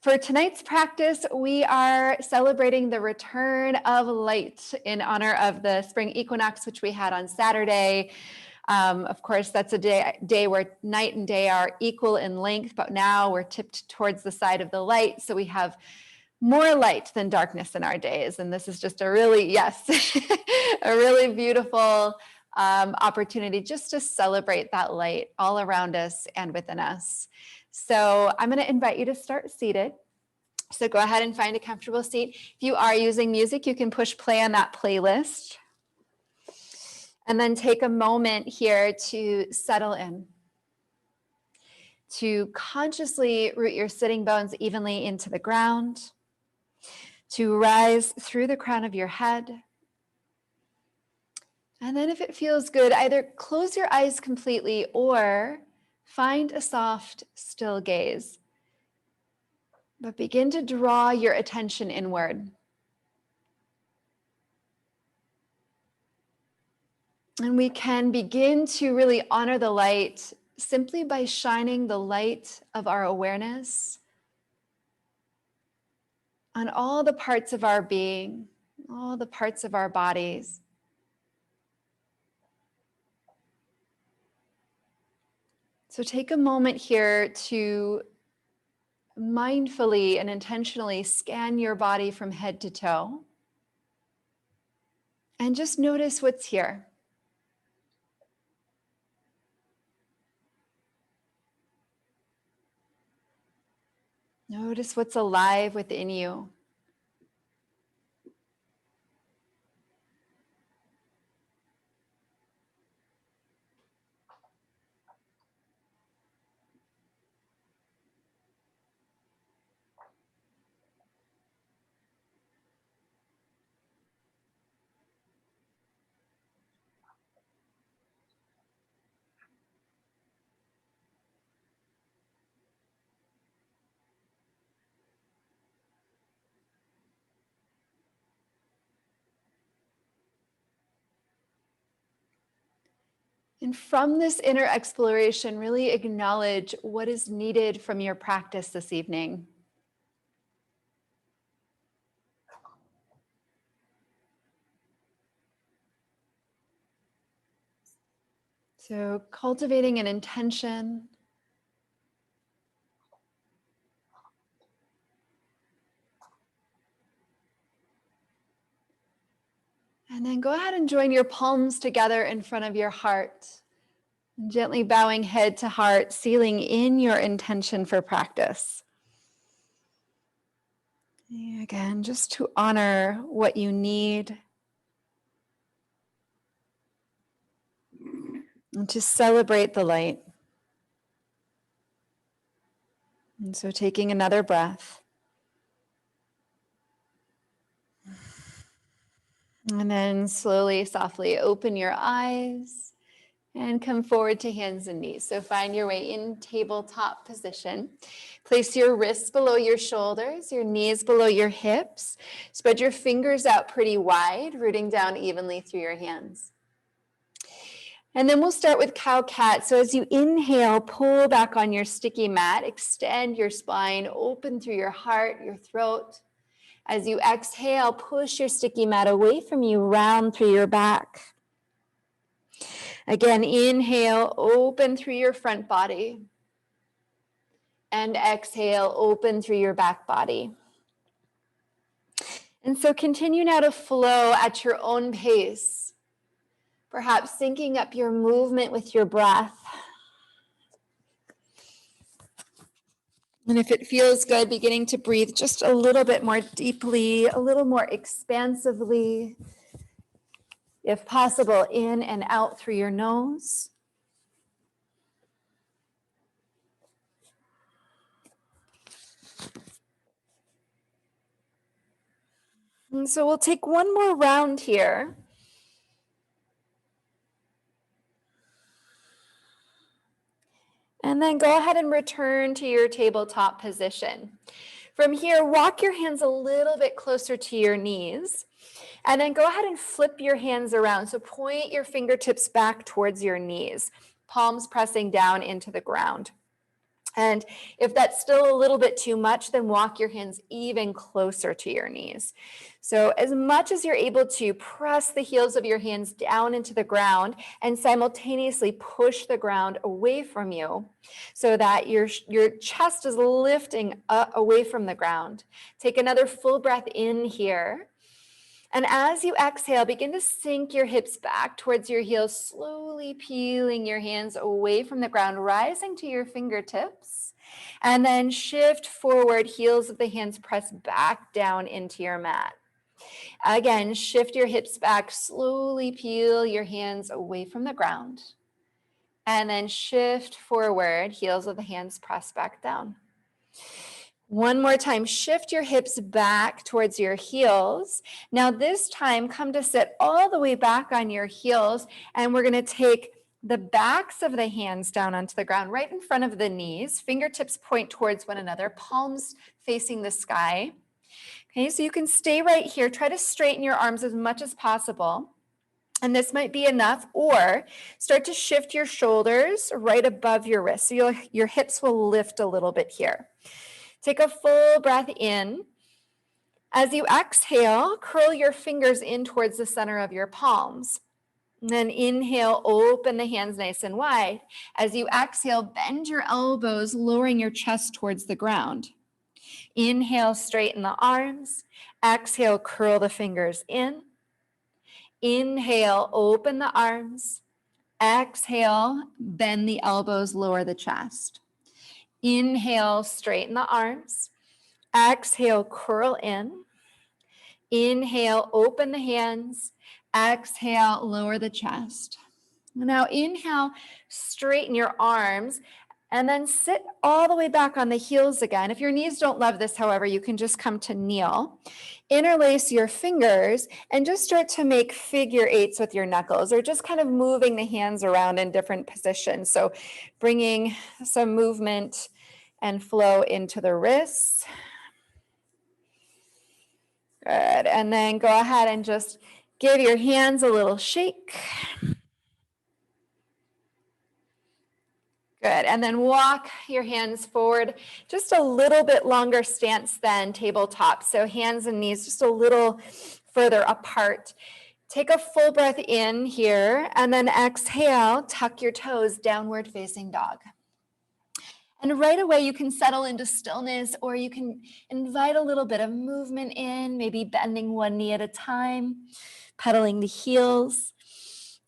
For tonight's practice, we are celebrating the return of light in honor of the spring equinox, which we had on Saturday. Of course, that's a day where night and day are equal in length, but now we're tipped towards the side of the light. So we have more light than darkness in our days. And this is just a really, yes, a really beautiful opportunity just to celebrate that light all around us and within us. So I'm going to invite you to start seated. So go ahead and find a comfortable seat. If you are using music, you can push play on that playlist. And then take a moment here to settle in, to consciously root your sitting bones evenly into the ground, to rise through the crown of your head. And then if it feels good, either close your eyes completely or find a soft, still gaze. But begin to draw your attention inward. And we can begin to really honor the light simply by shining the light of our awareness on all the parts of our being, all the parts of our bodies. So take a moment here to mindfully and intentionally scan your body from head to toe. And just notice what's here. Notice what's alive within you. And from this inner exploration, really acknowledge what is needed from your practice this evening. So cultivating an intention. And then go ahead and join your palms together in front of your heart. And gently bowing head to heart, sealing in your intention for practice. Again, just to honor what you need. And to celebrate the light. And so taking another breath. And then slowly, softly open your eyes and come forward to hands and knees. So find your way in tabletop position. Place your wrists below your shoulders, your knees below your hips. Spread your fingers out pretty wide, rooting down evenly through your hands. And then we'll start with cow-cat. So as you inhale, pull back on your sticky mat, extend your spine, open through your heart, your throat. As you exhale, push your sticky mat away from you, round through your back. Again, inhale, open through your front body. And exhale, open through your back body. And so continue now to flow at your own pace, perhaps syncing up your movement with your breath. And if it feels good, beginning to breathe just a little bit more deeply, a little more expansively, if possible, in and out through your nose. And so we'll take one more round here. And then go ahead and return to your tabletop position. From here, walk your hands a little bit closer to your knees. And then go ahead and flip your hands around. So point your fingertips back towards your knees, palms pressing down into the ground. And if that's still a little bit too much, then walk your hands even closer to your knees. So as much as you're able to, press the heels of your hands down into the ground and simultaneously push the ground away from you so that your chest is lifting up away from the ground. Take another full breath in here. And as you exhale, begin to sink your hips back towards your heels, slowly peeling your hands away from the ground, rising to your fingertips. And then shift forward, heels of the hands press back down into your mat. Again, shift your hips back, slowly peel your hands away from the ground. And then shift forward, heels of the hands press back down. One more time, shift your hips back towards your heels. Now this time, come to sit all the way back on your heels, and we're going to take the backs of the hands down onto the ground, right in front of the knees. Fingertips point towards one another, palms facing the sky. Okay, so you can stay right here. Try to straighten your arms as much as possible. And this might be enough, or start to shift your shoulders right above your wrists. So your hips will lift a little bit here. Take a full breath in. As you exhale, curl your fingers in towards the center of your palms. And then inhale, open the hands nice and wide. As you exhale, bend your elbows, lowering your chest towards the ground. Inhale, straighten the arms. Exhale, curl the fingers in. Inhale, open the arms. Exhale, bend the elbows, lower the chest. Inhale, straighten the arms. Exhale, curl in. Inhale, open the hands. Exhale, lower the chest. Now inhale, straighten your arms, and then sit all the way back on the heels again. If your knees don't love this, however, you can just come to kneel. Interlace your fingers and just start to make figure eights with your knuckles, or just kind of moving the hands around in different positions. So bringing some movement and flow into the wrists. Good, and then go ahead and just give your hands a little shake. Good, and then walk your hands forward, just a little bit longer stance than tabletop. So hands and knees just a little further apart. Take a full breath in here, and then exhale, tuck your toes, downward facing dog. And right away, you can settle into stillness, or you can invite a little bit of movement in, maybe bending one knee at a time, pedaling the heels,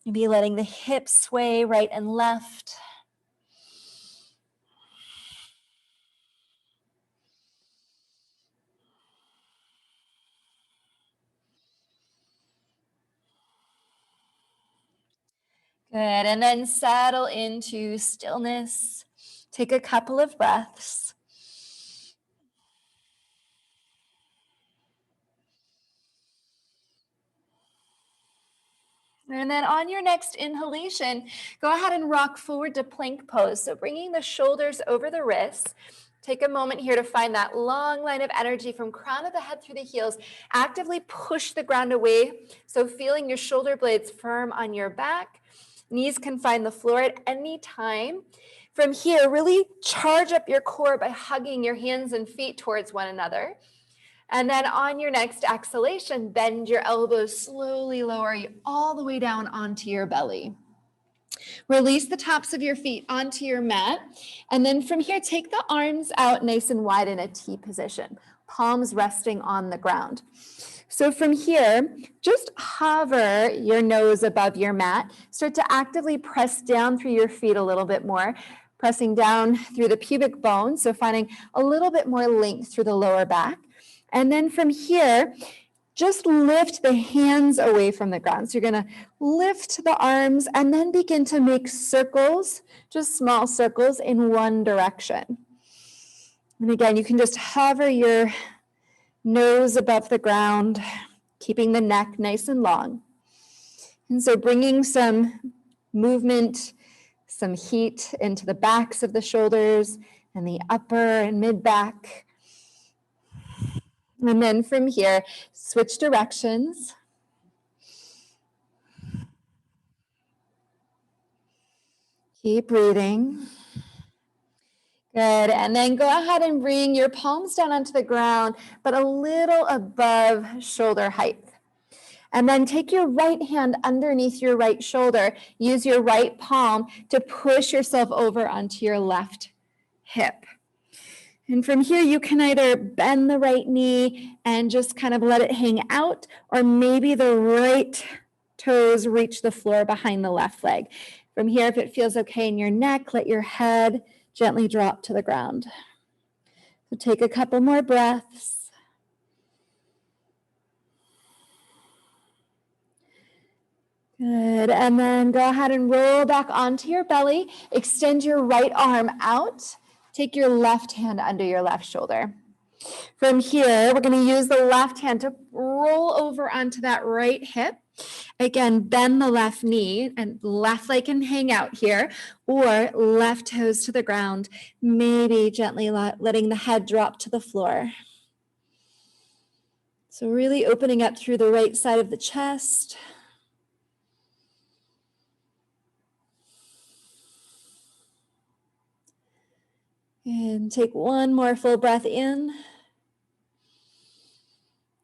maybe letting the hips sway right and left. Good, and then settle into stillness. Take a couple of breaths. And then on your next inhalation, go ahead and rock forward to plank pose. So bringing the shoulders over the wrists. Take a moment here to find that long line of energy from crown of the head through the heels. Actively push the ground away. So feeling your shoulder blades firm on your back. Knees can find the floor at any time. From here, really charge up your core by hugging your hands and feet towards one another. And then on your next exhalation, bend your elbows, slowly lower you all the way down onto your belly. Release the tops of your feet onto your mat. And then from here, take the arms out nice and wide in a T position, palms resting on the ground. So from here, just hover your nose above your mat. Start to actively press down through your feet a little bit more, pressing down through the pubic bone. So finding a little bit more length through the lower back. And then from here, just lift the hands away from the ground. So you're going to lift the arms and then begin to make circles, just small circles in one direction. And again, you can just hover your nose above the ground, keeping the neck nice and long. And so bringing some movement, some heat into the backs of the shoulders and the upper and mid back. And then from here, switch directions. Keep breathing. Good, and then go ahead and bring your palms down onto the ground, but a little above shoulder height. And then take your right hand underneath your right shoulder. Use your right palm to push yourself over onto your left hip. And from here, you can either bend the right knee and just kind of let it hang out, or maybe the right toes reach the floor behind the left leg. From here, if it feels okay in your neck, let your head gently drop to the ground. So take a couple more breaths. Good, and then go ahead and roll back onto your belly. Extend your right arm out. Take your left hand under your left shoulder. From here, we're going to use the left hand to roll over onto that right hip. Again, bend the left knee and left leg can hang out here, or left toes to the ground, maybe gently letting the head drop to the floor. So really opening up through the right side of the chest. And take one more full breath in.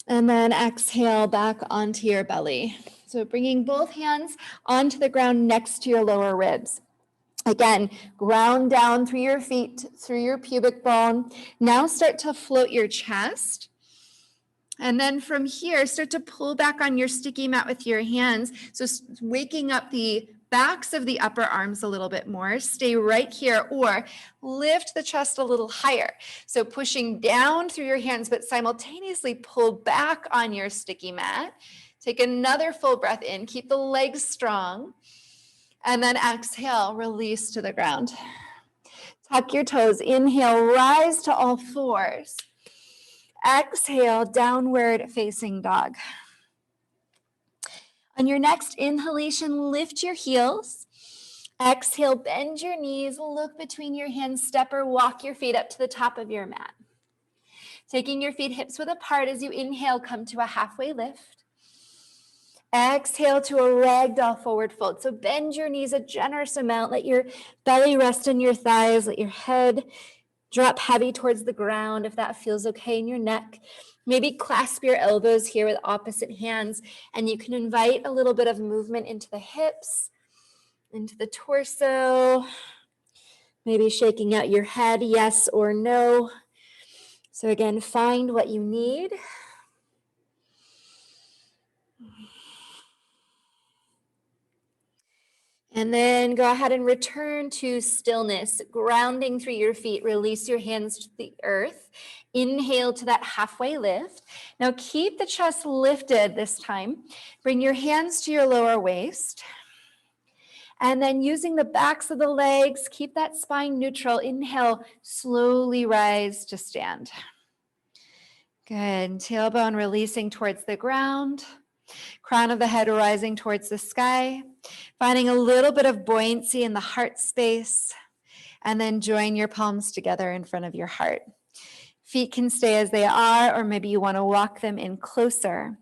And then exhale back onto your belly. So bringing both hands onto the ground next to your lower ribs. Again, ground down through your feet, through your pubic bone. Now start to float your chest. And then from here, start to pull back on your sticky mat with your hands. So waking up the backs of the upper arms a little bit more. Stay right here, or lift the chest a little higher. So pushing down through your hands, but simultaneously pull back on your sticky mat. Take another full breath in. Keep the legs strong. And then exhale, release to the ground. Tuck your toes. Inhale, rise to all fours. Exhale, downward facing dog. On your next inhalation, lift your heels. Exhale, bend your knees, look between your hands, step or walk your feet up to the top of your mat. Taking your feet hips width apart as you inhale, come to a halfway lift. Exhale to a ragdoll forward fold. So bend your knees a generous amount. Let your belly rest on your thighs. Let your head drop heavy towards the ground if that feels okay in your neck. Maybe clasp your elbows here with opposite hands, and you can invite a little bit of movement into the hips, into the torso, maybe shaking out your head, yes or no. So again, find what you need. And then go ahead and return to stillness, grounding through your feet. Release your hands to the earth. Inhale to that halfway lift. Now keep the chest lifted this time. Bring your hands to your lower waist. And then using the backs of the legs, keep that spine neutral. Inhale, slowly rise to stand. Good. Tailbone releasing towards the ground. Crown of the head rising towards the sky. Finding a little bit of buoyancy in the heart space. And then join your palms together in front of your heart. Feet can stay as they are, or maybe you want to walk them in closer.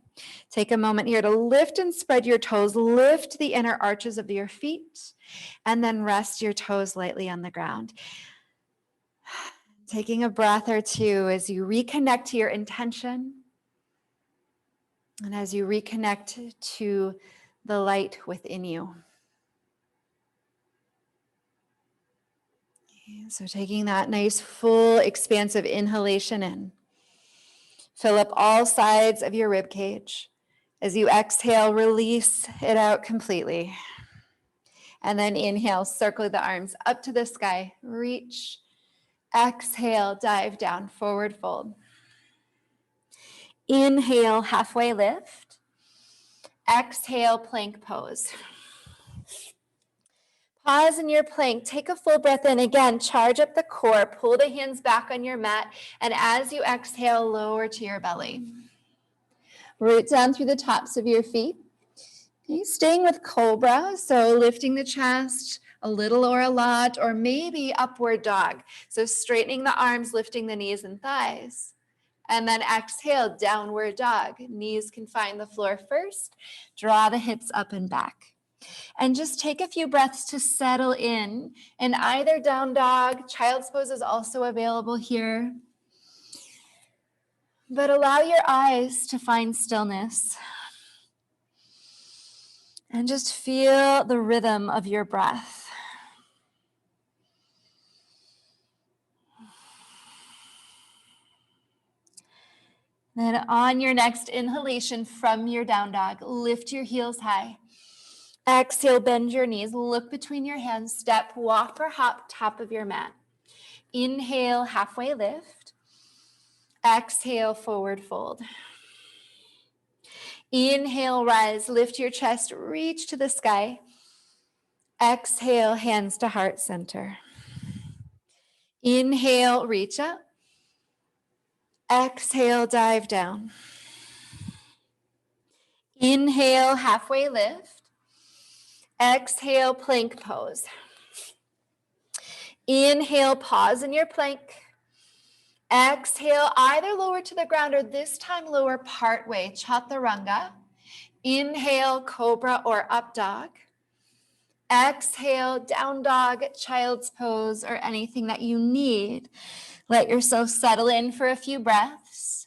Take a moment here to lift and spread your toes. Lift the inner arches of your feet, and then rest your toes lightly on the ground. Taking a breath or two as you reconnect to your intention, and as you reconnect to the light within you. So taking that nice, full, expansive inhalation in. Fill up all sides of your rib cage. As you exhale, release it out completely. And then inhale, circle the arms up to the sky. Reach. Exhale, dive down, forward fold. Inhale, halfway lift. Exhale, plank pose. Pause in your plank. Take a full breath in. Again, charge up the core. Pull the hands back on your mat. And as you exhale, lower to your belly. Root down through the tops of your feet. Okay, staying with cobra, so lifting the chest a little or a lot, or maybe upward dog. So straightening the arms, lifting the knees and thighs. And then exhale, downward dog. Knees can find the floor first. Draw the hips up and back. And just take a few breaths to settle in either down dog. Child's pose is also available here. But allow your eyes to find stillness. And just feel the rhythm of your breath. Then on your next inhalation from your down dog, lift your heels high. Exhale, bend your knees, look between your hands, step, walk or hop, top of your mat. Inhale, halfway lift. Exhale, forward fold. Inhale, rise, lift your chest, reach to the sky. Exhale, hands to heart center. Inhale, reach up. Exhale, dive down. Inhale, halfway lift. Exhale, plank pose. Inhale, pause in your plank. Exhale, either lower to the ground or this time lower partway, chaturanga. Inhale, cobra or up dog. Exhale, down dog, child's pose, or anything that you need. Let yourself settle in for a few breaths.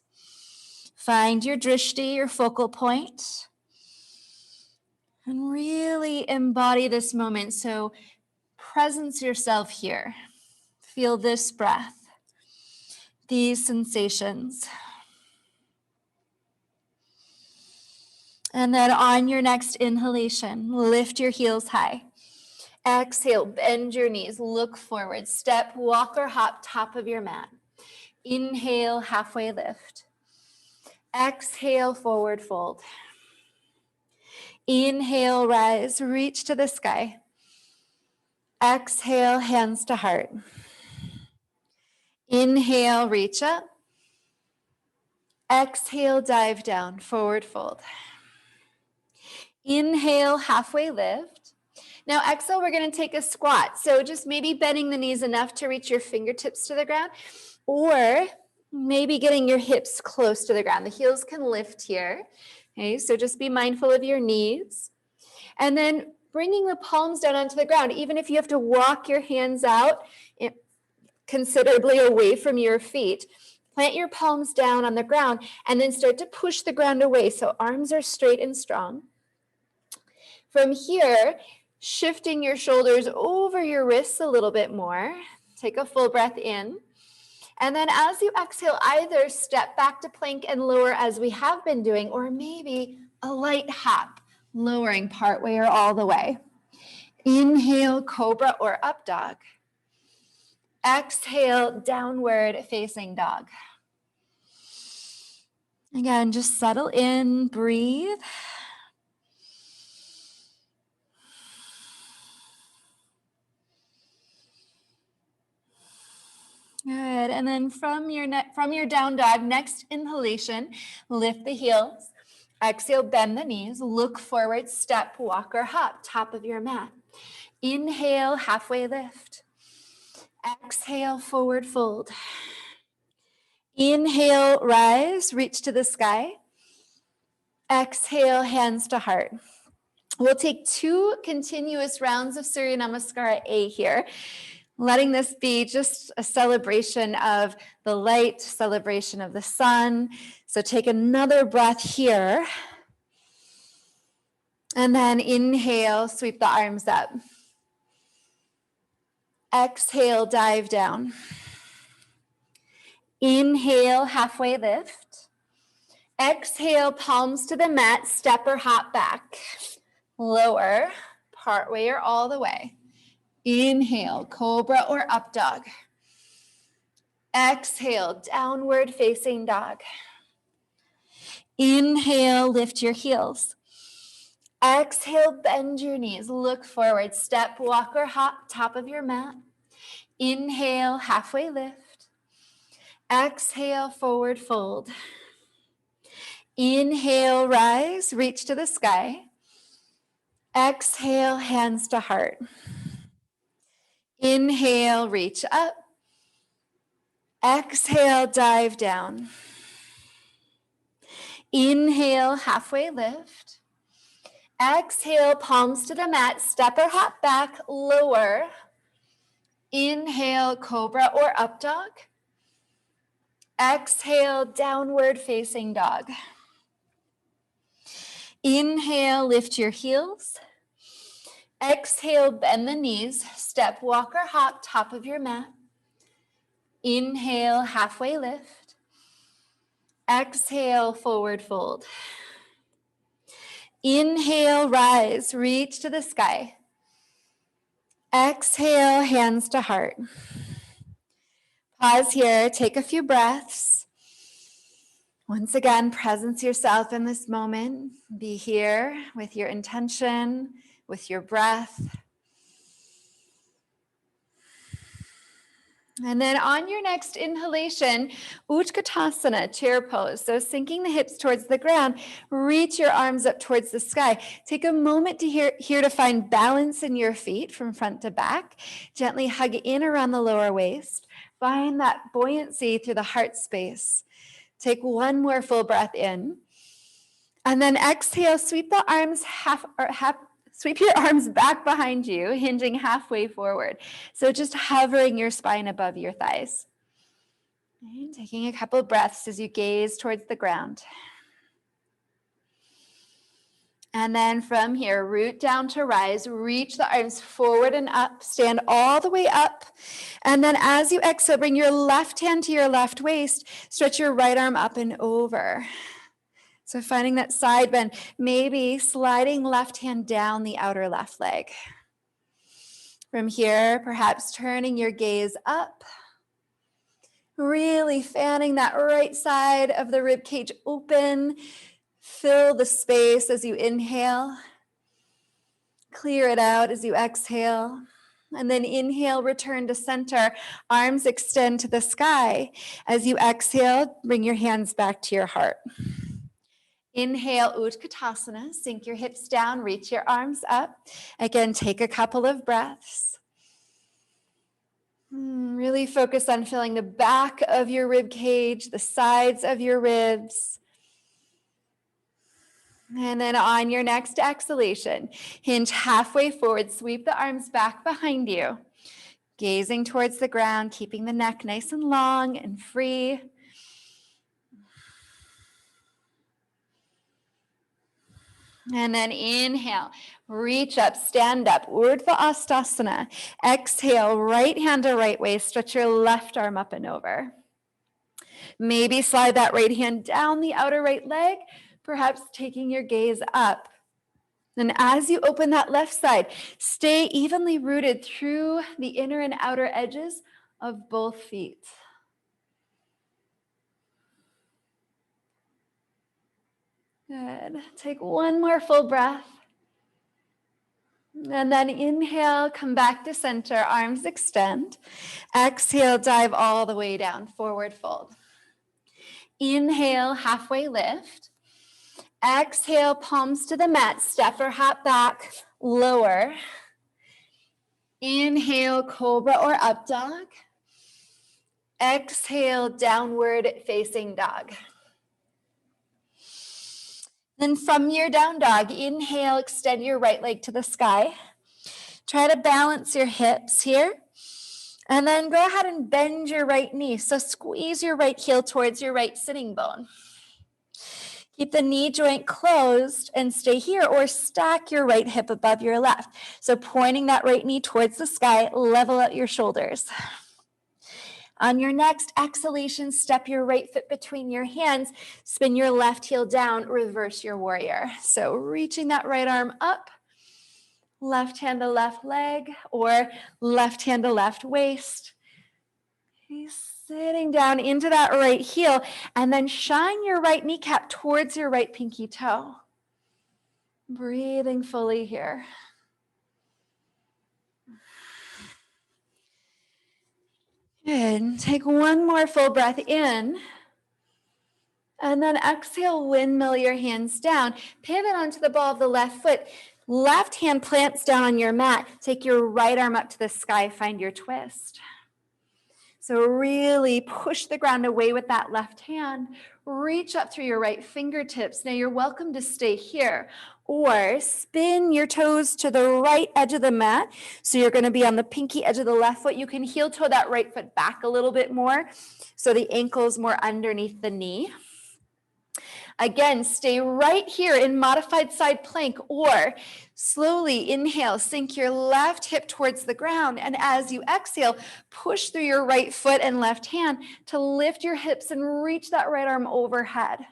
Find your drishti, your focal point, and really embody this moment. So presence yourself here. Feel this breath, these sensations. And then on your next inhalation, lift your heels high. Exhale, bend your knees, look forward, step, walk or hop, top of your mat. Inhale, halfway lift. Exhale, forward fold. Inhale, rise, reach to the sky. Exhale, hands to heart. Inhale, reach up. Exhale, dive down, forward fold. Inhale, halfway lift. Now exhale, we're going to take a squat. So just maybe bending the knees enough to reach your fingertips to the ground, or maybe getting your hips close to the ground. The heels can lift here. Okay, so just be mindful of your knees. And then bringing the palms down onto the ground, even if you have to walk your hands out considerably away from your feet. Plant your palms down on the ground and then start to push the ground away so arms are straight and strong. From here, shifting your shoulders over your wrists a little bit more. Take a full breath in. And then as you exhale, either step back to plank and lower as we have been doing, or maybe a light hop, lowering partway or all the way. Inhale, cobra or up dog. Exhale, downward facing dog. Again, just settle in, breathe. Good, and then from your down dog, next inhalation, lift the heels. Exhale, bend the knees, look forward, step, walk or hop, top of your mat. Inhale, halfway lift. Exhale, forward fold. Inhale, rise, reach to the sky. Exhale, hands to heart. We'll take 2 continuous rounds of Surya Namaskara A here, letting this be just a celebration of the light, celebration of the sun. So take another breath here. And then inhale, sweep the arms up. Exhale, dive down. Inhale, halfway lift. Exhale, palms to the mat, step or hop back. Lower, partway or all the way. Inhale, cobra or up dog. Exhale, downward facing dog. Inhale, lift your heels. Exhale, bend your knees, look forward, step, walk or hop, top of your mat. Inhale, halfway lift. Exhale, forward fold. Inhale, rise, reach to the sky. Exhale, hands to heart. Inhale, reach up. Exhale, dive down. Inhale, halfway lift. Exhale, palms to the mat, step or hop back, lower. Inhale, cobra or up dog. Exhale, downward facing dog. Inhale, lift your heels. Exhale, bend the knees, step, walk or hop, top of your mat. Inhale, halfway lift. Exhale, forward fold. Inhale, rise, reach to the sky. Exhale, hands to heart. Pause here, take a few breaths. Once again, presence yourself in this moment. Be here with your intention, with your breath. And then on your next inhalation, Utkatasana, chair pose. So sinking the hips towards the ground, reach your arms up towards the sky. Take a moment to here to find balance in your feet from front to back. Gently hug in around the lower waist. Find that buoyancy through the heart space. Take one more full breath in. And then exhale, sweep the arms sweep your arms back behind you, hinging halfway forward. So just hovering your spine above your thighs. And taking a couple of breaths as you gaze towards the ground. And then from here, root down to rise, reach the arms forward and up, stand all the way up. And then as you exhale, bring your left hand to your left waist, stretch your right arm up and over. So finding that side bend, maybe sliding left hand down the outer left leg. From here, perhaps turning your gaze up, really fanning that right side of the rib cage open. Fill the space as you inhale. Clear it out as you exhale. And then inhale, return to center. Arms extend to the sky. As you exhale, bring your hands back to your heart. Inhale, Utkatasana. Sink your hips down, reach your arms up. Again, take a couple of breaths. Really focus on filling the back of your rib cage, the sides of your ribs. And then on your next exhalation, hinge halfway forward, sweep the arms back behind you, gazing towards the ground, keeping the neck nice and long and free. And then inhale, reach up, stand up, Urdhva Astasana. Exhale, right hand to right waist, stretch your left arm up and over. Maybe slide that right hand down the outer right leg, perhaps taking your gaze up. And as you open that left side, stay evenly rooted through the inner and outer edges of both feet. Good. Take one more full breath. And then inhale, come back to center, arms extend. Exhale, dive all the way down, forward fold. Inhale, halfway lift. Exhale, palms to the mat, step or hop back, lower. Inhale, cobra or up dog. Exhale, downward facing dog. Then from your down dog, inhale, extend your right leg to the sky. Try to balance your hips here. And then go ahead and bend your right knee. So squeeze your right heel towards your right sitting bone. Keep the knee joint closed and stay here, or stack your right hip above your left. So pointing that right knee towards the sky, level out your shoulders. On your next exhalation, step your right foot between your hands, spin your left heel down, reverse your warrior. So reaching that right arm up, left hand to left leg, or left hand to left waist. Sitting down into that right heel, and then shine your right kneecap towards your right pinky toe. Breathing fully here. Good. Take one more full breath in. And then exhale, windmill your hands down. Pivot onto the ball of the left foot. Left hand plants down on your mat. Take your right arm up to the sky. Find your twist. So really push the ground away with that left hand. Reach up through your right fingertips. Now you're welcome to stay here or spin your toes to the right edge of the mat. So you're going to be on the pinky edge of the left foot. You can heel toe that right foot back a little bit more so the ankle's more underneath the knee. Again, stay right here in modified side plank, or slowly inhale, sink your left hip towards the ground. And as you exhale, push through your right foot and left hand to lift your hips and reach that right arm overhead.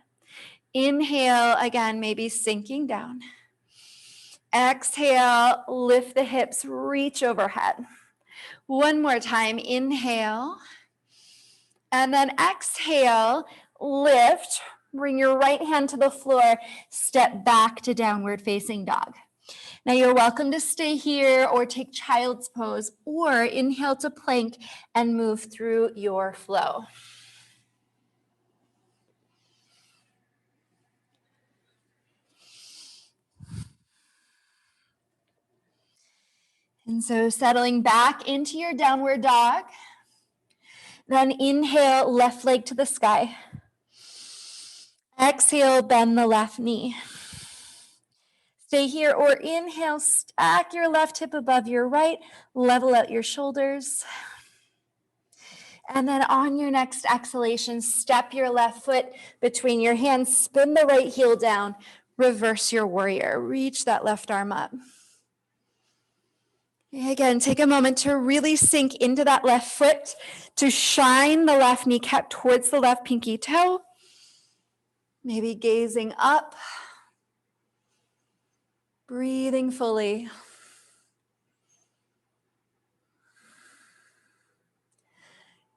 Inhale, again, maybe sinking down. Exhale, lift the hips, reach overhead. One more time, inhale. And then exhale, lift. Bring your right hand to the floor, step back to downward facing dog. Now you're welcome to stay here or take child's pose or inhale to plank and move through your flow. And so settling back into your downward dog, then inhale, left leg to the sky. Exhale, bend the left knee. Stay here or inhale, stack your left hip above your right, level out your shoulders. And then on your next exhalation, step your left foot between your hands, spin the right heel down, reverse your warrior, reach that left arm up. Again, take a moment to really sink into that left foot, to shine the left kneecap towards the left pinky toe, maybe gazing up. Breathing fully.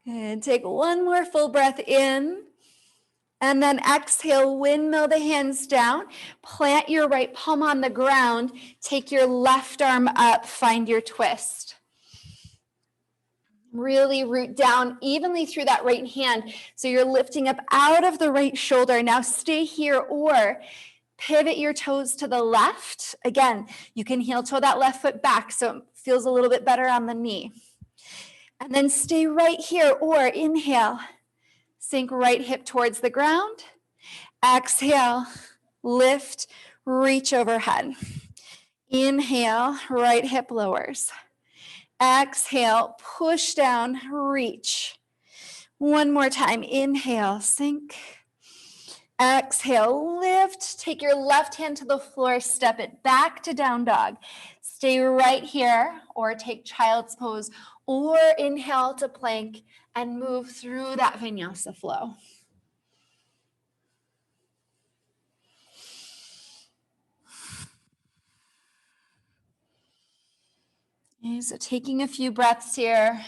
And take one more full breath in. And then exhale, windmill the hands down. Plant your right palm on the ground. Take your left arm up. Find your twist. Really root down evenly through that right hand. So you're lifting up out of the right shoulder. Now stay here or pivot your toes to the left. Again, you can heel toe that left foot back so it feels a little bit better on the knee. And then stay right here or inhale, sink right hip towards the ground. Exhale, lift, reach overhead. Inhale, right hip lowers. Exhale, push down, reach. One more time, inhale, sink. Exhale, lift, take your left hand to the floor, step it back to down dog. Stay right here or take child's pose or inhale to plank and move through that vinyasa flow. Okay, so taking a few breaths here.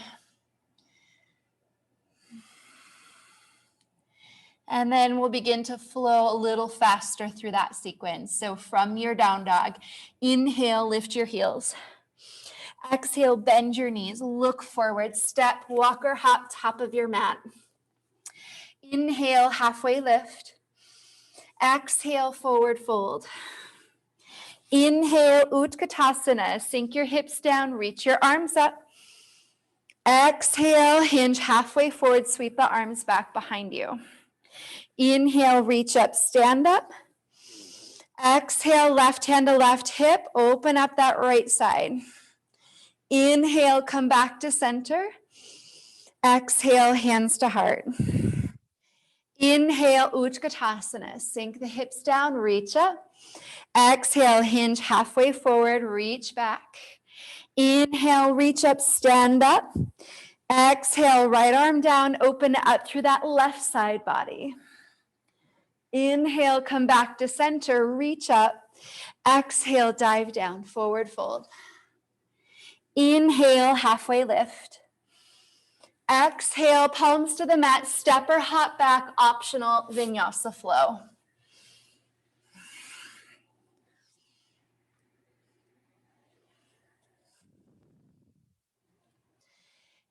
And then we'll begin to flow a little faster through that sequence. So from your down dog, inhale, lift your heels. Exhale, bend your knees, look forward, step, walk or hop top of your mat. Inhale, halfway lift. Exhale, forward fold. Inhale, Utkatasana, sink your hips down, reach your arms up. Exhale, hinge halfway forward, sweep the arms back behind you. Inhale, reach up, stand up. Exhale, left hand to left hip, open up that right side. Inhale, come back to center. Exhale, hands to heart. Inhale, Utkatasana, sink the hips down, reach up. Exhale, hinge halfway forward, reach back. Inhale, reach up, stand up. Exhale, right arm down, open up through that left side body. Inhale, come back to center, reach up. Exhale, dive down, forward fold. Inhale, halfway lift. Exhale, palms to the mat, step or hop back, optional vinyasa flow.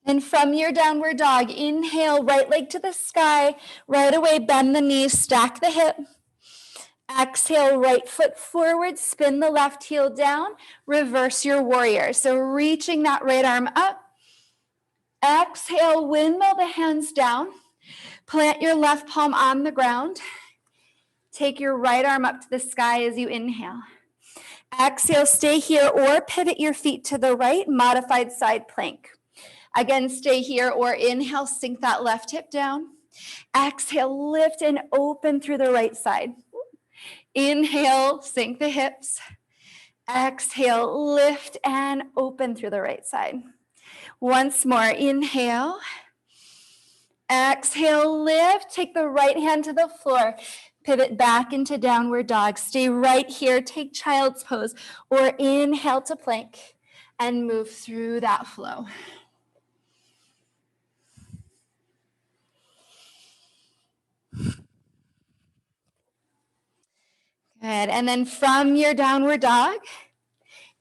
And from your downward dog, inhale, right leg to the sky, right away, bend the knees, stack the hip. Exhale, right foot forward, spin the left heel down, reverse your warrior. So reaching that right arm up. Exhale, windmill the hands down. Plant your left palm on the ground. Take your right arm up to the sky as you inhale. Exhale, stay here or pivot your feet to the right, modified side plank. Again, stay here or inhale, sink that left hip down. Exhale, lift and open through the right side. Inhale, sink the hips. Exhale, lift and open through the right side. Once more, inhale. Exhale, lift. Take the right hand to the floor. Pivot back into downward dog. Stay right here. Take child's pose or inhale to plank and move through that flow. Good. And then from your downward dog,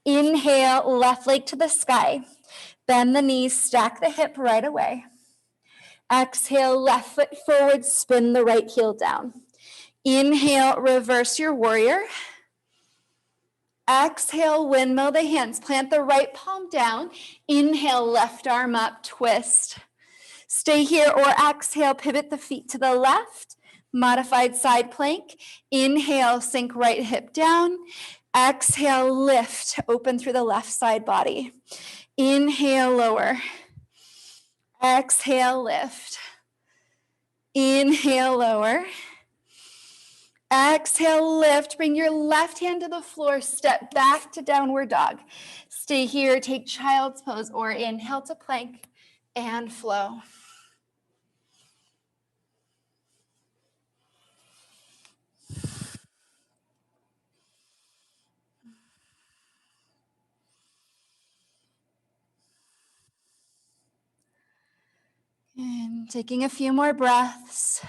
inhale, left leg to the sky. Bend the knees, stack the hip right away. Exhale, left foot forward, spin the right heel down. Inhale, reverse your warrior. Exhale, windmill the hands. Plant the right palm down. Inhale, left arm up, twist. Stay here or exhale, pivot the feet to the left. Modified side plank. Inhale, sink right hip down. Exhale, lift, open through the left side body. Inhale, lower. Exhale, lift. Inhale, lower. Exhale, lift. Bring your left hand to the floor. Step back to downward dog. Stay here. Take child's pose or inhale to plank and flow. And taking a few more breaths.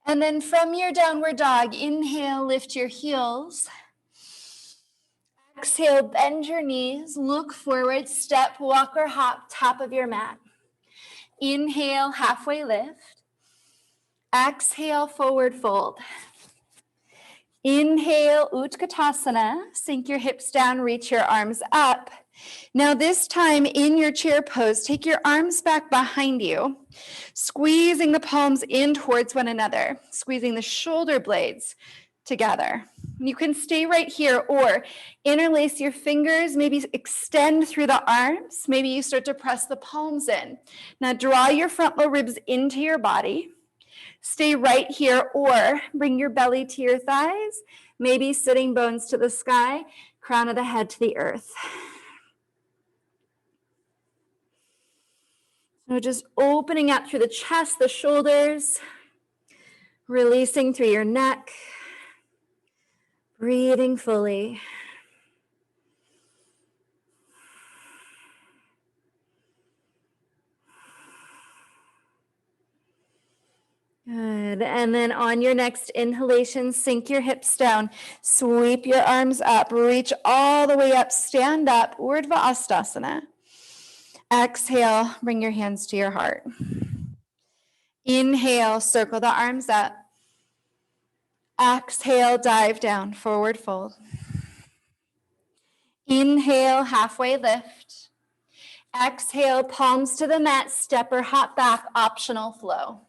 And then from your downward dog, inhale, lift your heels. Exhale, bend your knees, look forward, step, walk or hop, top of your mat. Inhale, halfway lift. Exhale, forward fold. Inhale, Utkatasana, sink your hips down, reach your arms up. Now this time in your chair pose, take your arms back behind you, squeezing the palms in towards one another, squeezing the shoulder blades together. You can stay right here or interlace your fingers, maybe extend through the arms. Maybe you start to press the palms in. Now draw your front low ribs into your body. Stay right here or bring your belly to your thighs, maybe sitting bones to the sky, crown of the head to the earth. So just opening up through the chest, the shoulders, releasing through your neck, breathing fully. Good. And then on your next inhalation, sink your hips down, sweep your arms up, reach all the way up, stand up, Urdhva Hastasana. Exhale, bring your hands to your heart. Inhale, circle the arms up. Exhale, dive down, forward fold. Inhale, halfway lift. Exhale, palms to the mat, step or hop back, optional flow.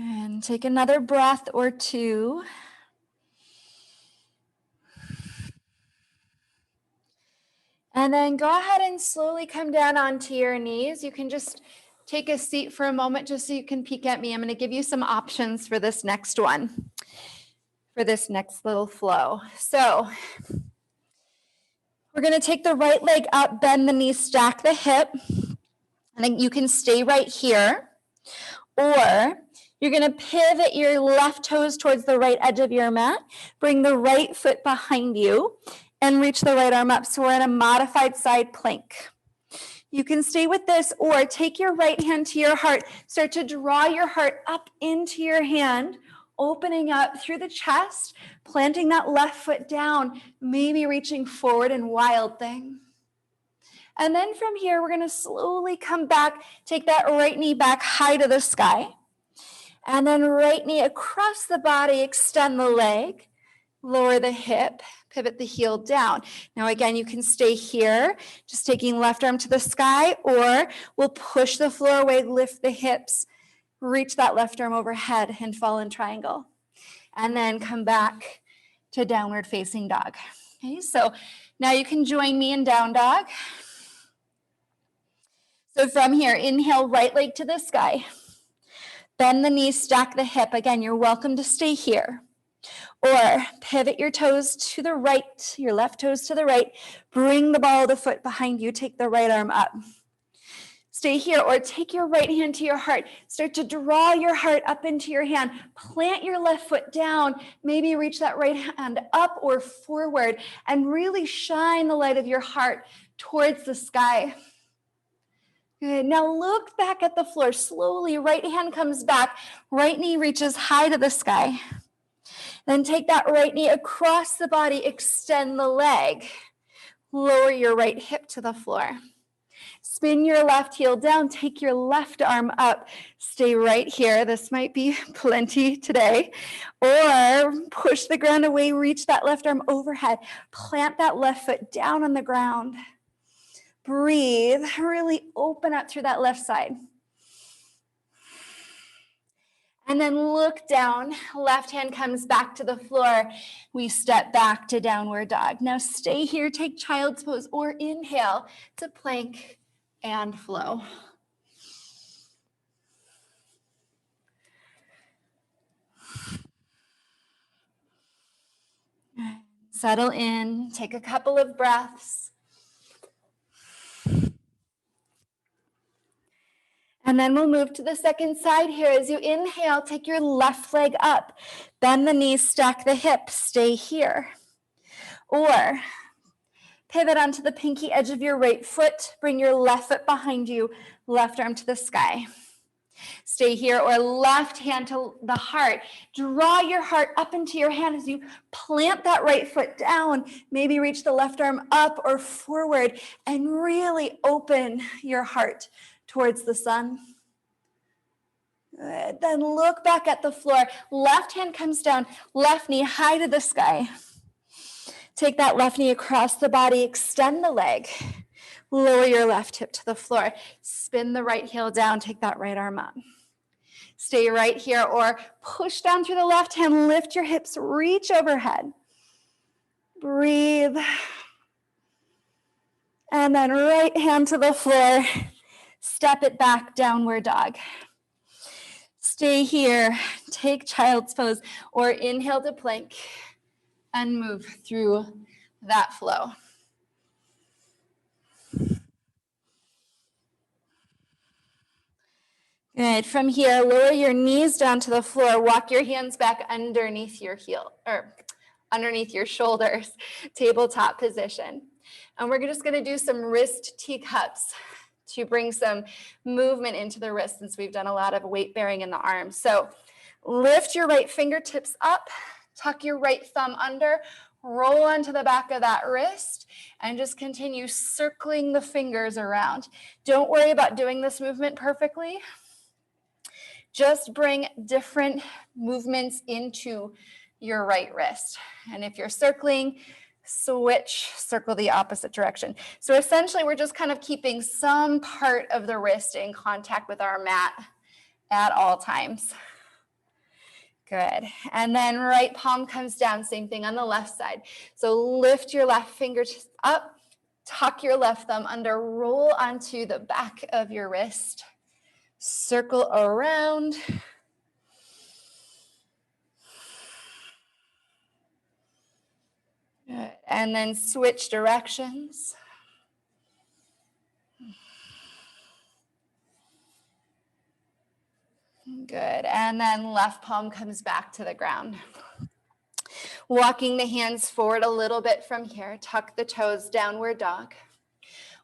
And take another breath or two. And then go ahead and slowly come down onto your knees. You can just take a seat for a moment just so you can peek at me. I'm going to give you some options for this next one, for this next little flow. So we're going to take the right leg up, bend the knee, stack the hip. And then you can stay right here. Or you're going to pivot your left toes towards the right edge of your mat. Bring the right foot behind you and reach the right arm up. So we're in a modified side plank. You can stay with this or take your right hand to your heart. Start to draw your heart up into your hand, opening up through the chest, planting that left foot down, maybe reaching forward in wild thing. And then from here, we're going to slowly come back, take that right knee back high to the sky. And then right knee across the body, extend the leg, lower the hip, pivot the heel down. Now again, you can stay here, just taking left arm to the sky, or we'll push the floor away, lift the hips, reach that left arm overhead and fall in triangle. And then come back to downward facing dog. Okay, so now you can join me in down dog. So from here, inhale, right leg to the sky. Bend the knees, stack the hip. Again, you're welcome to stay here. Or pivot your toes to the right, your left toes to the right. Bring the ball of the foot behind you. Take the right arm up. Stay here, or take your right hand to your heart. Start to draw your heart up into your hand. Plant your left foot down. Maybe reach that right hand up or forward and really shine the light of your heart towards the sky. Good. Now look back at the floor. Slowly, right hand comes back. Right knee reaches high to the sky. Then take that right knee across the body. Extend the leg. Lower your right hip to the floor. Spin your left heel down, take your left arm up, stay right here. This might be plenty today. Or push the ground away, reach that left arm overhead, plant that left foot down on the ground. Breathe, really open up through that left side. And then look down, left hand comes back to the floor. We step back to downward dog. Now stay here, take child's pose, or inhale to plank and flow. Settle in, take a couple of breaths. And then we'll move to the second side here. As you inhale, take your left leg up. Bend the knees, stack the hips, stay here. Or pivot onto the pinky edge of your right foot. Bring your left foot behind you, left arm to the sky. Stay here, or left hand to the heart. Draw your heart up into your hand as you plant that right foot down. Maybe reach the left arm up or forward and really open your heart towards the sun. Good. Then look back at the floor. Left hand comes down, left knee high to the sky. Take that left knee across the body, extend the leg. Lower your left hip to the floor. Spin the right heel down, take that right arm up. Stay right here, or push down through the left hand, lift your hips, reach overhead. Breathe. And then right hand to the floor, step it back, downward dog. Stay here, take child's pose, or inhale to plank and move through that flow. Good. From here, lower your knees down to the floor. Walk your hands back underneath your heel, or underneath your shoulders, tabletop position. And we're just going to do some wrist teacups to bring some movement into the wrist, since we've done a lot of weight bearing in the arms. So lift your right fingertips up, tuck your right thumb under, roll onto the back of that wrist, and just continue circling the fingers around. Don't worry about doing this movement perfectly. Just bring different movements into your right wrist. And if you're circling, circle the opposite direction. So essentially, we're just kind of keeping some part of the wrist in contact with our mat at all times. Good. And then right palm comes down, same thing on the left side. So lift your left fingertips up, tuck your left thumb under, roll onto the back of your wrist. Circle around. Good. And then switch directions. Good. And then left palm comes back to the ground. Walking the hands forward a little bit from here. Tuck the toes, downward dog.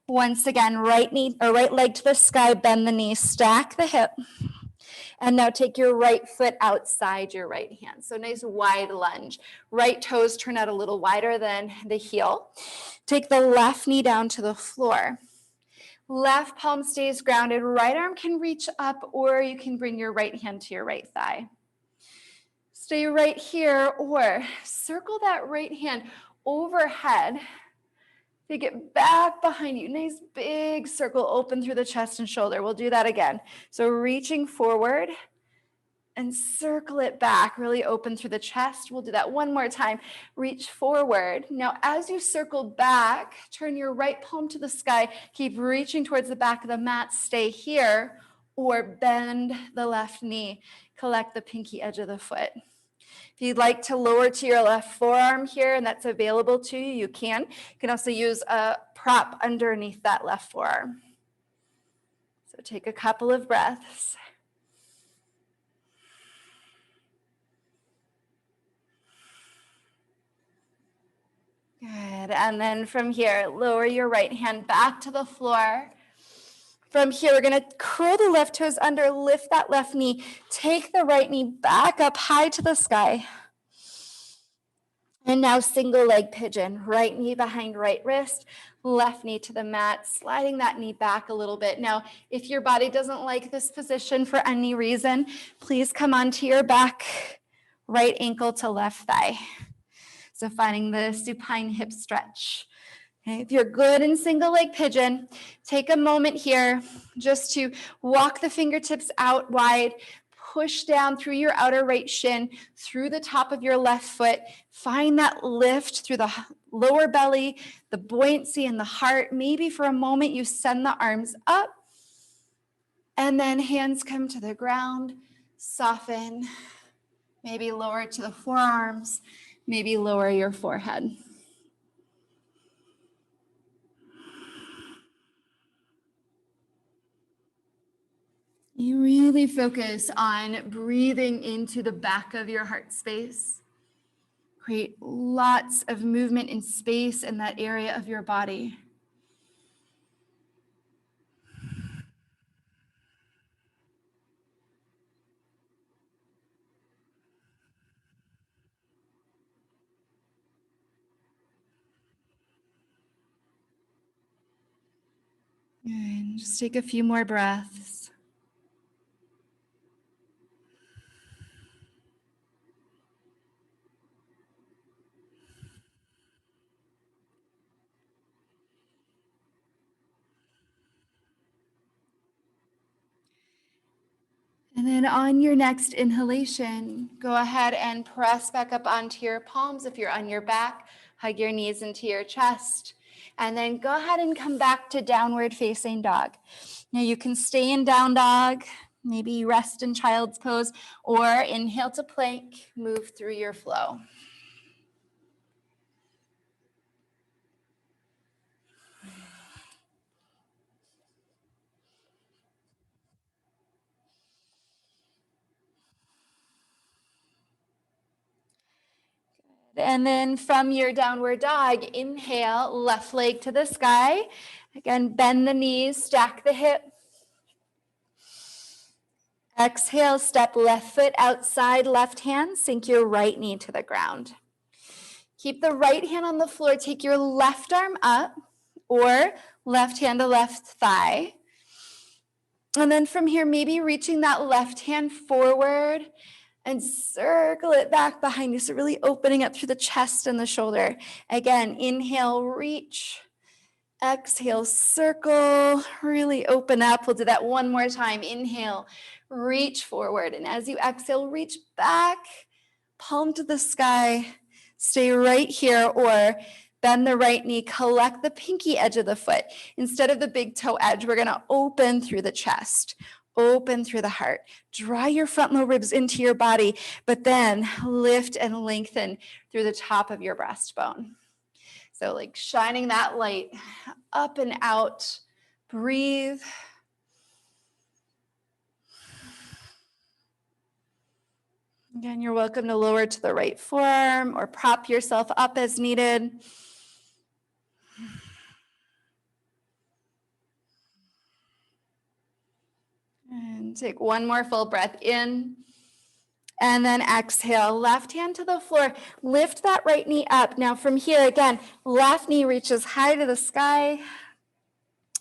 Once again, right leg to the sky, bend the knee, stack the hip. And now take your right foot outside your right hand. So nice wide lunge. Right toes turn out a little wider than the heel. Take the left knee down to the floor. Left palm stays grounded. Right arm can reach up, or you can bring your right hand to your right thigh. Stay right here, or circle that right hand overhead. Take it back behind you. Nice big circle open through the chest and shoulder. We'll do that again. So reaching forward and circle it back, really open through the chest. We'll do that one more time. Reach forward. Now, as you circle back, turn your right palm to the sky. Keep reaching towards the back of the mat. Stay here, or bend the left knee. Collect the pinky edge of the foot. If you'd like to lower to your left forearm here, and that's available to you, you can. You can also use a prop underneath that left forearm. So take a couple of breaths. Good, and then from here, lower your right hand back to the floor. From here, we're gonna curl the left toes under, lift that left knee, take the right knee back up high to the sky. And now single leg pigeon, right knee behind right wrist, left knee to the mat, sliding that knee back a little bit. Now, if your body doesn't like this position for any reason, please come onto your back, right ankle to left thigh. So finding the supine hip stretch. Okay, if you're good in single leg pigeon, take a moment here just to walk the fingertips out wide, push down through your outer right shin, through the top of your left foot. Find that lift through the lower belly, the buoyancy in the heart. Maybe for a moment you send the arms up, and then hands come to the ground, soften, maybe lower to the forearms, maybe lower your forehead. You really focus on breathing into the back of your heart space. Create lots of movement and space in that area of your body. And just take a few more breaths. And then on your next inhalation, go ahead and press back up onto your palms. If you're on your back, hug your knees into your chest. And then go ahead and come back to downward facing dog. Now you can stay in down dog, maybe rest in child's pose, or inhale to plank, move through your flow. And then from your downward dog, inhale, left leg to the sky. Again, bend the knees, stack the hip. Exhale, step left foot outside, left hand, sink your right knee to the ground. Keep the right hand on the floor, take your left arm up, or left hand to left thigh. And then from here, maybe reaching that left hand forward and circle it back behind you. So really opening up through the chest and the shoulder. Again, inhale, reach. Exhale, circle. Really open up. We'll do that one more time. Inhale, reach forward. And as you exhale, reach back, palm to the sky. Stay right here, or bend the right knee, collect the pinky edge of the foot. Instead of the big toe edge, we're gonna open through the chest. Open through the heart. Draw your front lower ribs into your body, but then lift and lengthen through the top of your breastbone. So like shining that light up and out. Breathe. Again, you're welcome to lower to the right forearm or prop yourself up as needed. And take one more full breath in. And then exhale, left hand to the floor. Lift that right knee up. Now from here, again, left knee reaches high to the sky.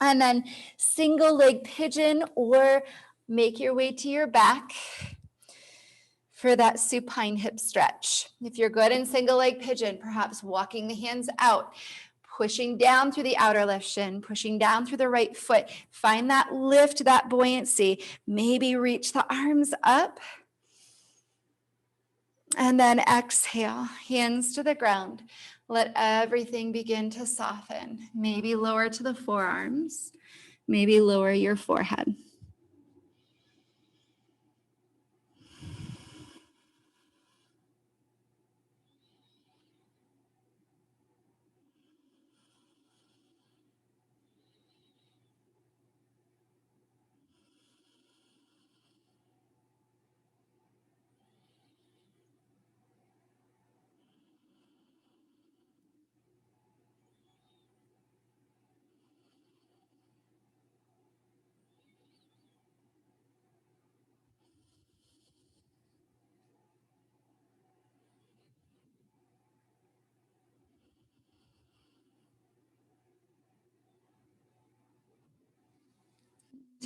And then single leg pigeon, or make your way to your back for that supine hip stretch. If you're good in single leg pigeon, perhaps walking the hands out, pushing down through the outer left shin, pushing down through the right foot. Find that lift, that buoyancy. Maybe reach the arms up. And then exhale, hands to the ground. Let everything begin to soften. Maybe lower to the forearms. Maybe lower your forehead.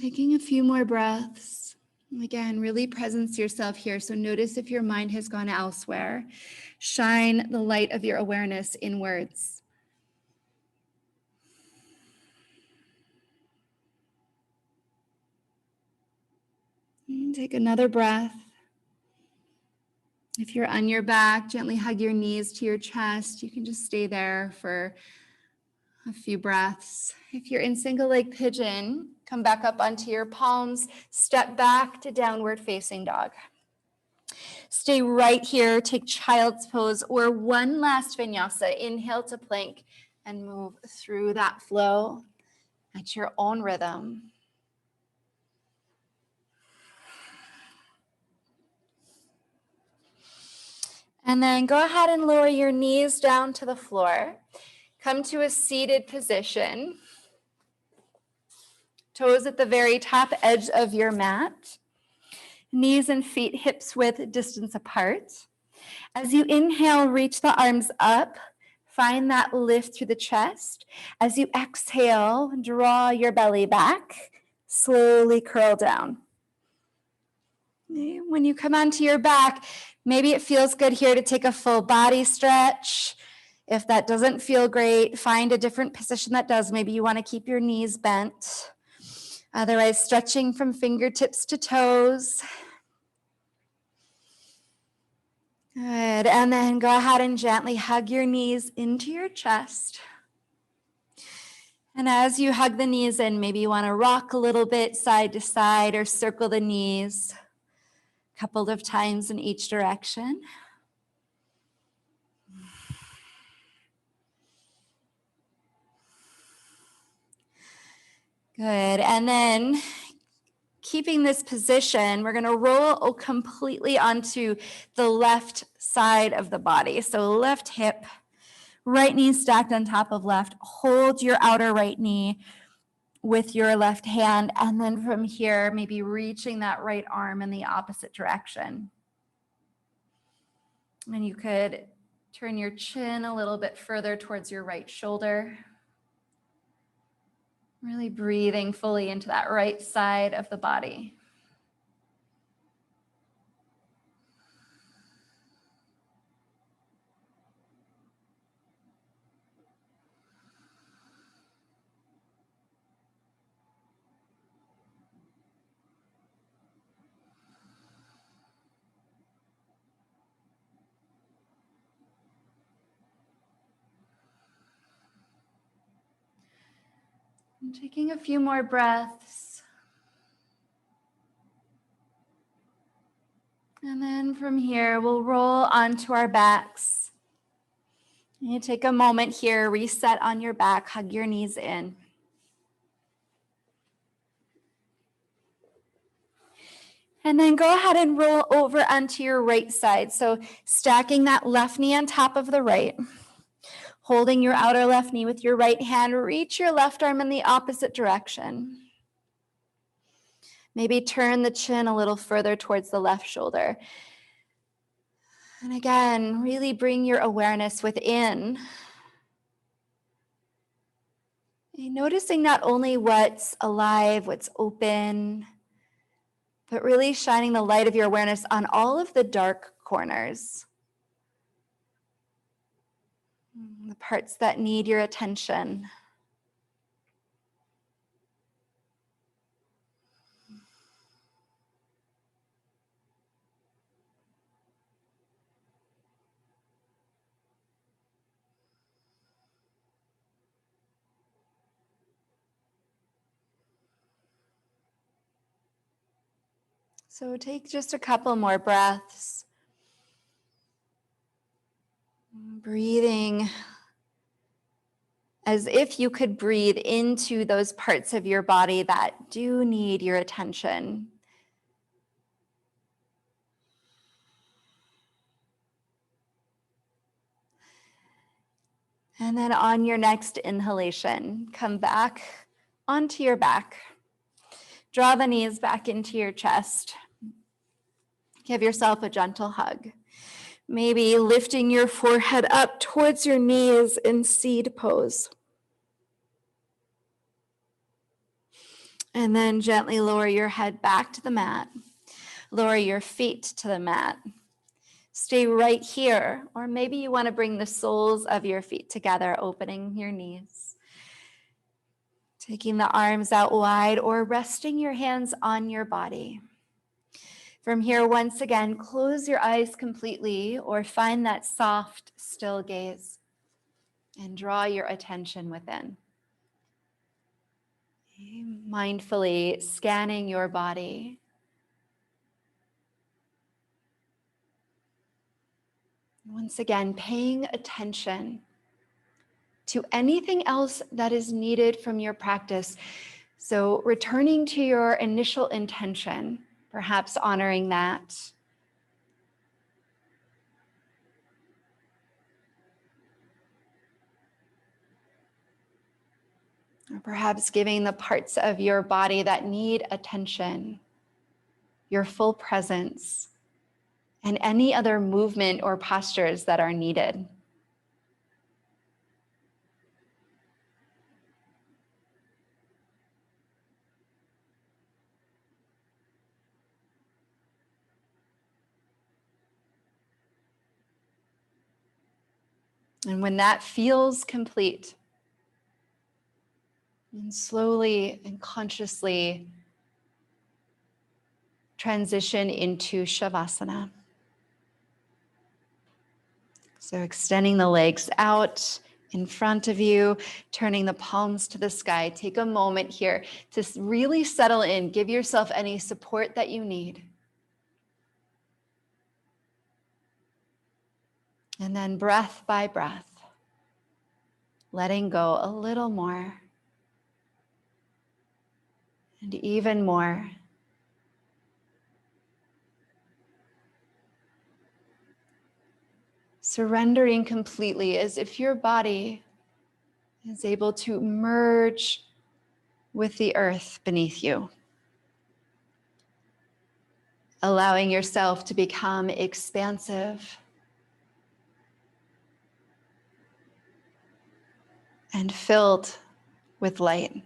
Taking a few more breaths. Again, really presence yourself here. So notice if your mind has gone elsewhere. Shine the light of your awareness inwards. And take another breath. If you're on your back, gently hug your knees to your chest. You can just stay there for a few breaths. If you're in single leg pigeon, come back up onto your palms, step back to downward facing dog. Stay right here, take child's pose or one last vinyasa. Inhale to plank and move through that flow at your own rhythm. And then go ahead and lower your knees down to the floor. Come to a seated position. Toes at the very top edge of your mat. Knees and feet hips width distance apart. As you inhale, reach the arms up. Find that lift through the chest. As you exhale, draw your belly back. Slowly curl down. When you come onto your back, maybe it feels good here to take a full body stretch. If that doesn't feel great, find a different position that does. Maybe you want to keep your knees bent. Otherwise, stretching from fingertips to toes. Good. And then go ahead and gently hug your knees into your chest. And as you hug the knees in, maybe you want to rock a little bit side to side or circle the knees a couple of times in each direction. Good. And then keeping this position, we're going to roll completely onto the left side of the body. So left hip, right knee stacked on top of left. Hold your outer right knee with your left hand. And then from here, maybe reaching that right arm in the opposite direction. And you could turn your chin a little bit further towards your right shoulder. Really breathing fully into that right side of the body. And taking a few more breaths. And then from here, we'll roll onto our backs. You take a moment here, reset on your back, hug your knees in. And then go ahead and roll over onto your right side. So stacking that left knee on top of the right. Holding your outer left knee with your right hand, reach your left arm in the opposite direction. Maybe turn the chin a little further towards the left shoulder. And again, really bring your awareness within. Noticing not only what's alive, what's open, but really shining the light of your awareness on all of the dark corners, the parts that need your attention. So take just a couple more breaths, breathing as if you could breathe into those parts of your body that do need your attention. And then on your next inhalation, come back onto your back. Draw the knees back into your chest. Give yourself a gentle hug. Maybe lifting your forehead up towards your knees in seed pose. And then gently lower your head back to the mat. Lower your feet to the mat. Stay right here, or maybe you want to bring the soles of your feet together, opening your knees. Taking the arms out wide or resting your hands on your body. From here, once again, close your eyes completely or find that soft, still gaze and draw your attention within. Mindfully scanning your body. Once again, paying attention to anything else that is needed from your practice. So returning to your initial intention, perhaps honoring that. Or perhaps giving the parts of your body that need attention, your full presence, and any other movement or postures that are needed. And when that feels complete, and slowly and consciously transition into Shavasana. So extending the legs out in front of you, turning the palms to the sky. Take a moment here to really settle in. Give yourself any support that you need. And then breath by breath, letting go a little more and even more. Surrendering completely as if your body is able to merge with the earth beneath you. Allowing yourself to become expansive and filled with light.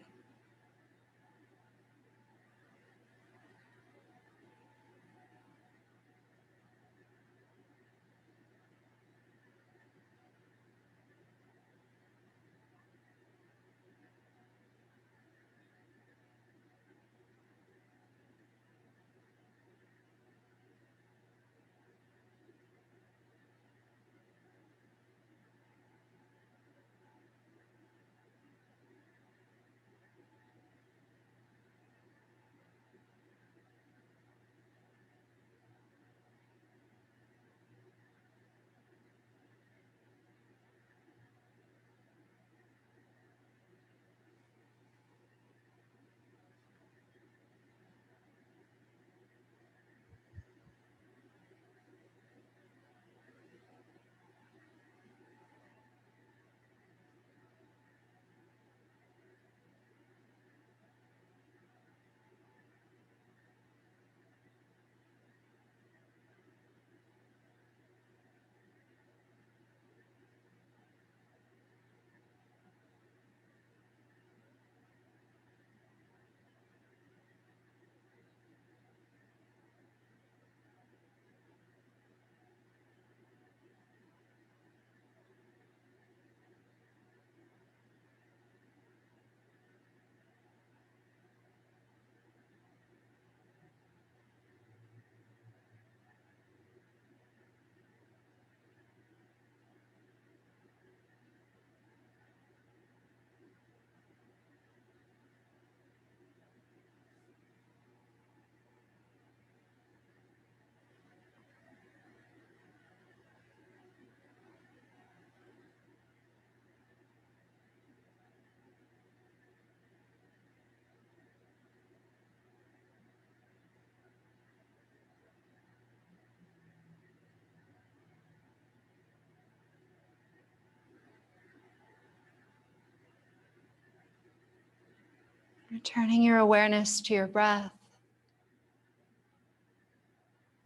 Returning your awareness to your breath.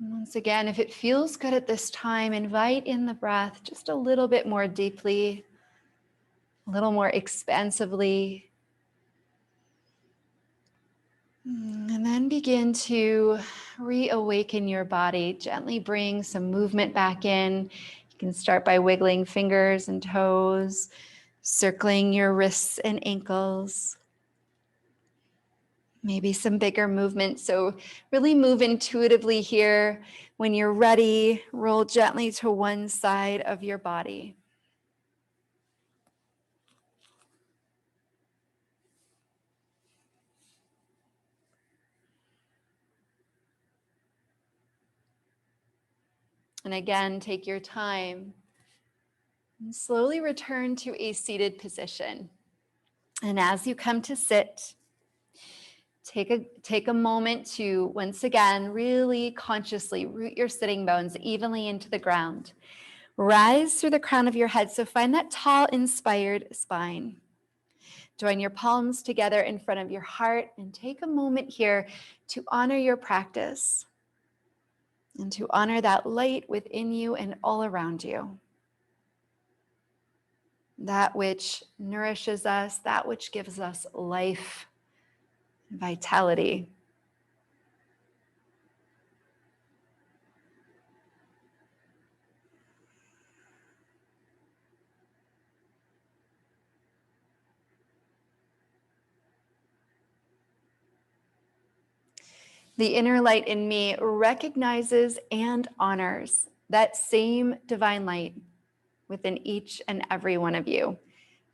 And once again, if it feels good at this time, invite in the breath just a little bit more deeply, a little more expansively. And then begin to reawaken your body. Gently bring some movement back in. You can start by wiggling fingers and toes, circling your wrists and ankles. Maybe some bigger movement. So really move intuitively here. When you're ready, roll gently to one side of your body. And again, take your time and slowly return to a seated position. And as you come to sit, take a moment to, once again, really consciously root your sitting bones evenly into the ground. Rise through the crown of your head, so find that tall, inspired spine. Join your palms together in front of your heart and take a moment here to honor your practice and to honor that light within you and all around you. That which nourishes us, that which gives us life, vitality. The inner light in me recognizes and honors that same divine light within each and every one of you.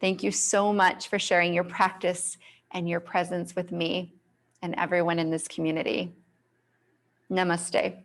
Thank you so much for sharing your practice and your presence with me and everyone in this community. Namaste.